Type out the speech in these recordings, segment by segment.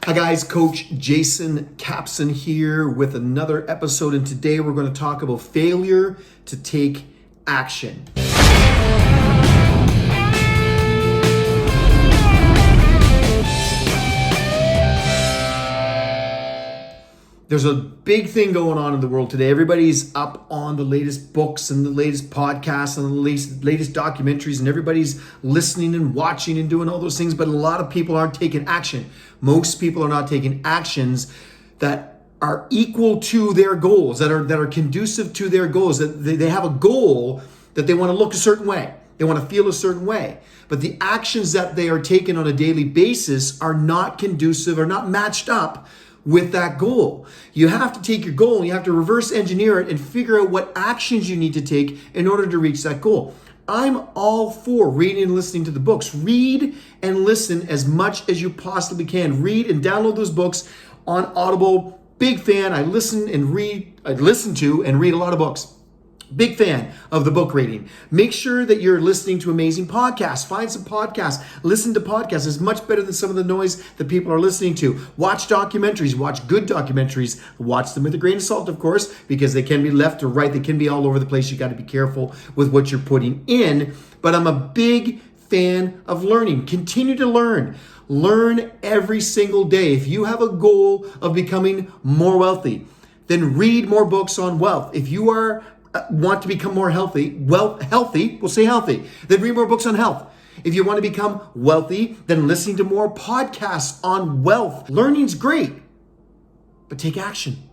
Hi guys, Coach Jasoncapson here with another episode, and today we're going to talk about failure to take action. There's a big thing going on in the world today. Everybody's up on the latest books and the latest podcasts and the latest documentaries, and everybody's listening and watching and doing all those things, but a lot of people aren't taking action. Most people are not taking actions that are equal to their goals, that are conducive to their goals, that they have a goal that they want to look a certain way. They want to feel a certain way. But the actions that they are taking on a daily basis are not conducive, are not matched up with that goal. You have to take your goal and you have to reverse engineer it and figure out what actions you need to take in order to reach that goal. I'm all for reading and listening to the books. Read and listen as much as you possibly can. Read and download those books on Audible. Big fan. I listen to and read a lot of books. Big fan of the book reading. Make sure that you're listening to amazing podcasts. Find some podcasts. Listen to podcasts. It's much better than some of the noise that people are listening to. Watch documentaries. Watch good documentaries. Watch them with a grain of salt, of course, because they can be left or right. They can be all over the place. You got to be careful with what you're putting in. But I'm a big fan of learning. Continue to learn. Learn every single day. If you have a goal of becoming more wealthy, then read more books on wealth. If you want to become more healthy, we'll say healthy, then read more books on health. If you want to become wealthy, then listening to more podcasts on wealth. Learning's great, but take action.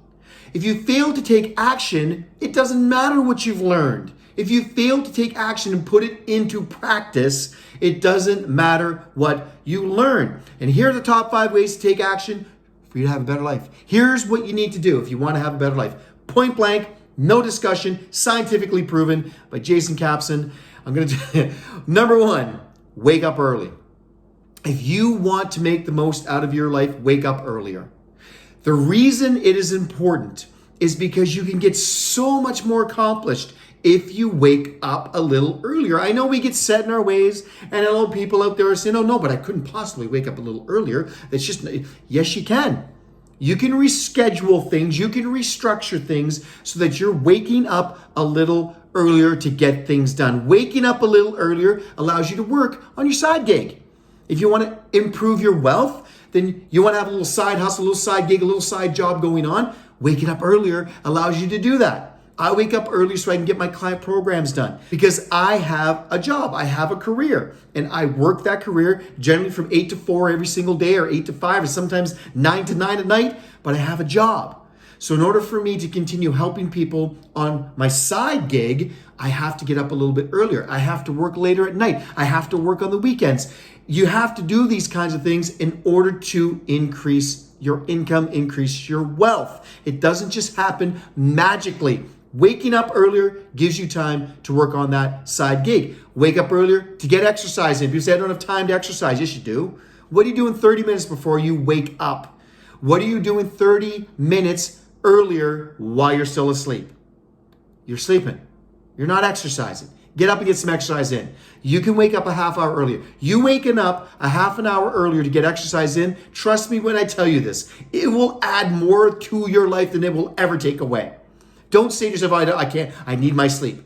If you fail to take action, it doesn't matter what you've learned. If you fail to take action and put it into practice, it doesn't matter what you learn. And here are the top 5 ways to take action for you to have a better life. Here's what you need to do if you want to have a better life. Point blank, no discussion, scientifically proven by Jason Capson. I'm going to tell you, number 1, wake up early. If you want to make the most out of your life, wake up earlier. The reason it is important is because you can get so much more accomplished if you wake up a little earlier. I know we get set in our ways, and I know people out there are saying, oh no, but I couldn't possibly wake up a little earlier. It's just, yes, you can. You can reschedule things, you can restructure things so that you're waking up a little earlier to get things done. Waking up a little earlier allows you to work on your side gig. If you want to improve your wealth, then you want to have a little side hustle, a little side gig, a little side job going on. Waking up earlier allows you to do that. I wake up early so I can get my client programs done because I have a job, I have a career, and I work that career generally from 8 to 4 every single day, or 8 to 5, or sometimes 9 to 9 at night, but I have a job. So in order for me to continue helping people on my side gig, I have to get up a little bit earlier. I have to work later at night. I have to work on the weekends. You have to do these kinds of things in order to increase your income, increase your wealth. It doesn't just happen magically. Waking up earlier gives you time to work on that side gig. Wake up earlier to get exercise in. People say, I don't have time to exercise. Yes, you do. What are you doing 30 minutes before you wake up? What are you doing 30 minutes earlier while you're still asleep? You're sleeping. You're not exercising. Get up and get some exercise in. You can wake up a half hour earlier. You waking up a half an hour earlier to get exercise in, trust me when I tell you this, it will add more to your life than it will ever take away. Don't say to yourself, I can't, I need my sleep.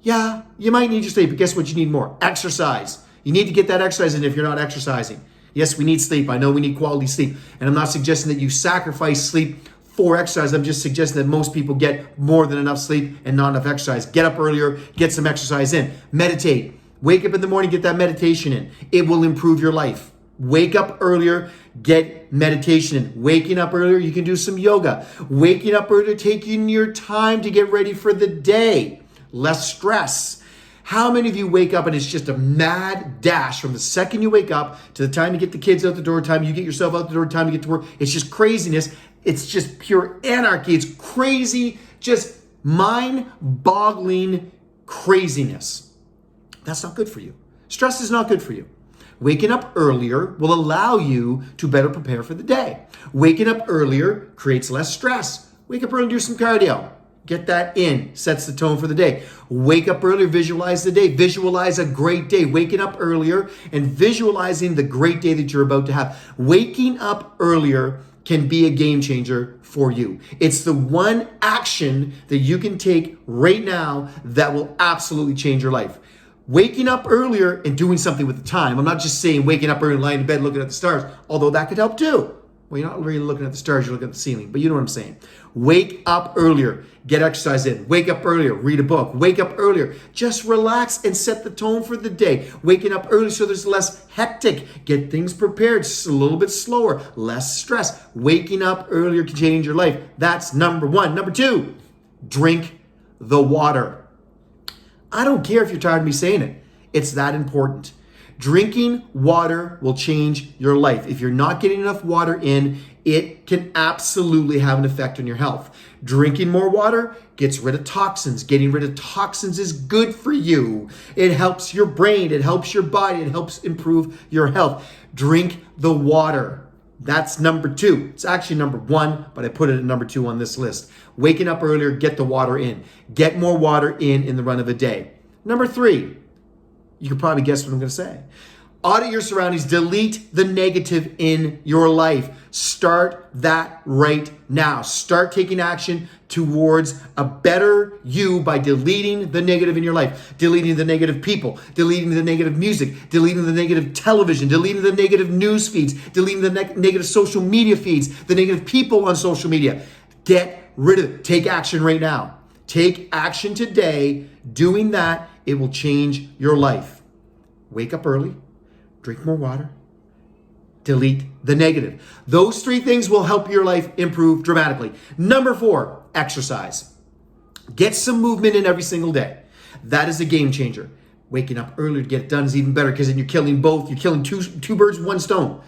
Yeah, you might need your sleep, but guess what you need more? Exercise. You need to get that exercise in if you're not exercising. Yes, we need sleep. I know we need quality sleep. And I'm not suggesting that you sacrifice sleep for exercise. I'm just suggesting that most people get more than enough sleep and not enough exercise. Get up earlier, get some exercise in. Meditate. Wake up in the morning, get that meditation in. It will improve your life. Wake up earlier, get meditation in. Waking up earlier, you can do some yoga. Waking up earlier, taking your time to get ready for the day. Less stress. How many of you wake up and it's just a mad dash from the second you wake up to the time you get the kids out the door, time you get yourself out the door, time you get to work? It's just craziness. It's just pure anarchy. It's crazy, just mind-boggling craziness. That's not good for you. Stress is not good for you. Waking up earlier will allow you to better prepare for the day. Waking up earlier creates less stress. Wake up early and do some cardio. Get that in, sets the tone for the day. Wake up earlier, visualize the day. Visualize a great day. Waking up earlier and visualizing the great day that you're about to have. Waking up earlier can be a game changer for you. It's the one action that you can take right now that will absolutely change your life. Waking up earlier and doing something with the time. I'm not just saying waking up early and lying in bed looking at the stars, although that could help too. Well, you're not really looking at the stars, you're looking at the ceiling, but you know what I'm saying. Wake up earlier, get exercise in. Wake up earlier, read a book. Wake up earlier, just relax and set the tone for the day. Waking up early so there's less hectic. Get things prepared, just a little bit slower, less stress. Waking up earlier can change your life. That's number one. Number two, drink the water. I don't care if you're tired of me saying it. It's that important. Drinking water will change your life. If you're not getting enough water in, it can absolutely have an effect on your health. Drinking more water gets rid of toxins. Getting rid of toxins is good for you. It helps your brain. It helps your body. It helps improve your health. Drink the water. That's number two. It's actually number one, but I put it at number two on this list. Waking up earlier, get the water in. Get more water in the run of a day. Number three, you can probably guess what I'm going to say. Audit your surroundings. Delete the negative in your life. Start that right now. Start taking action towards a better you by deleting the negative in your life. Deleting the negative people. Deleting the negative music. Deleting the negative television. Deleting the negative news feeds. Deleting the negative social media feeds. The negative people on social media. Get rid of it. Take action right now. Take action today. Doing that, it will change your life. Wake up early, drink more water, delete the negative. Those three things will help your life improve dramatically. Number four, exercise. Get some movement in every single day. That is a game changer. Waking up early to get it done is even better because then you're killing both. You're killing two birds with one stone.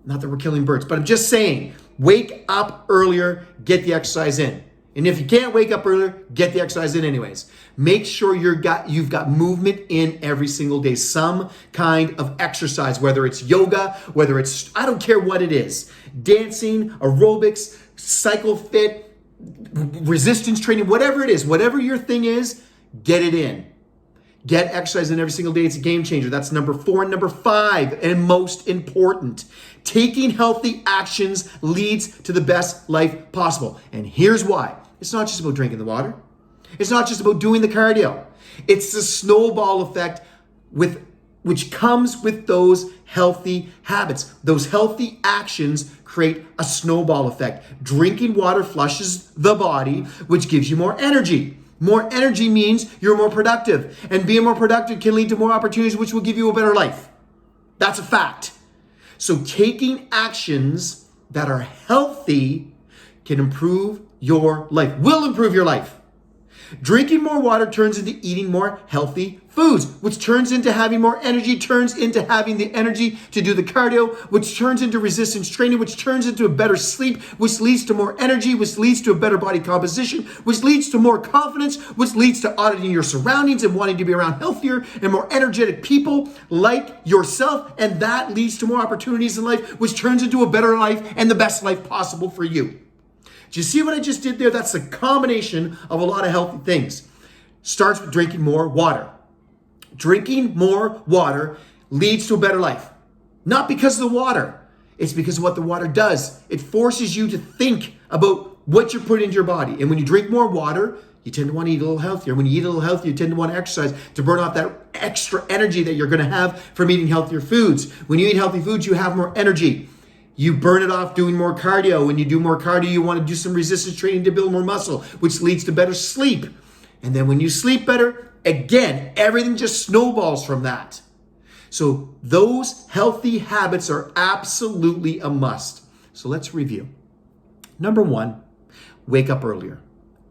Not that we're killing birds, but I'm just saying, wake up earlier, get the exercise in. And if you can't wake up earlier, get the exercise in anyways. Make sure you've got movement in every single day. Some kind of exercise, whether it's yoga, whether it's, I don't care what it is. Dancing, aerobics, cycle fit, resistance training, whatever it is, whatever your thing is, get it in. Get exercise in every single day. It's a game changer. That's number four. And number five, and most important, taking healthy actions leads to the best life possible. And here's why. It's not just about drinking the water. It's not just about doing the cardio. It's the snowball effect which comes with those healthy habits. Those healthy actions create a snowball effect. Drinking water flushes the body, which gives you more energy. More energy means you're more productive. And being more productive can lead to more opportunities, which will give you a better life. That's a fact. So taking actions that are healthy can improve your life, will improve your life. Drinking more water turns into eating more healthy foods, which turns into having more energy, turns into having the energy to do the cardio, which turns into resistance training, which turns into a better sleep, which leads to more energy, which leads to a better body composition, which leads to more confidence, which leads to auditing your surroundings and wanting to be around healthier and more energetic people like yourself. And that leads to more opportunities in life, which turns into a better life and the best life possible for you. Do you see what I just did there? That's a combination of a lot of healthy things. Starts with drinking more water. Drinking more water leads to a better life. Not because of the water. It's because of what the water does. It forces you to think about what you're putting into your body. And when you drink more water, you tend to want to eat a little healthier. When you eat a little healthier, you tend to want to exercise to burn off that extra energy that you're going to have from eating healthier foods. When you eat healthy foods, you have more energy. You burn it off doing more cardio. When you do more cardio, you want to do some resistance training to build more muscle, which leads to better sleep. And then when you sleep better, again, everything just snowballs from that. So those healthy habits are absolutely a must. So let's review. Number one, wake up earlier.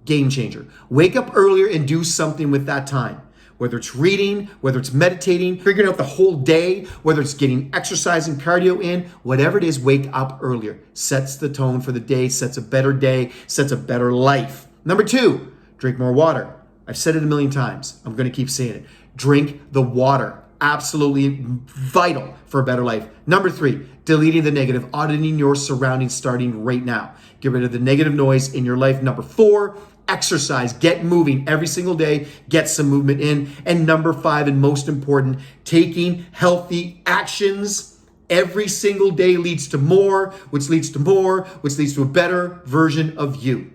Game changer. Wake up earlier and do something with that time. Whether it's reading, whether it's meditating, figuring out the whole day, whether it's getting exercise and cardio in, whatever it is, wake up earlier. Sets the tone for the day, sets a better day, sets a better life. Number two, drink more water. I've said it a million times. I'm going to keep saying it. Drink the water. Absolutely vital for a better life. Number three, deleting the negative, auditing your surroundings starting right now. Get rid of the negative noise in your life. Number four, exercise, get moving every single day, get some movement in. And number 5, and most important, taking healthy actions every single day leads to more, which leads to more, which leads to a better version of you.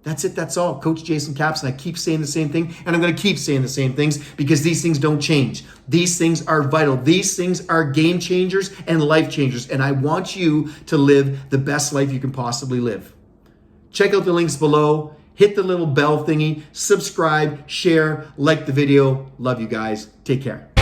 That's it. That's all. Coach Jason Capson. I keep saying the same thing, and I'm going to keep saying the same things because these things don't change. These things are vital. These things are game changers and life changers, and I want you to live the best life you can possibly live. Check out the links below. Hit the little bell thingy. Subscribe, share, like the video. Love you guys. Take care.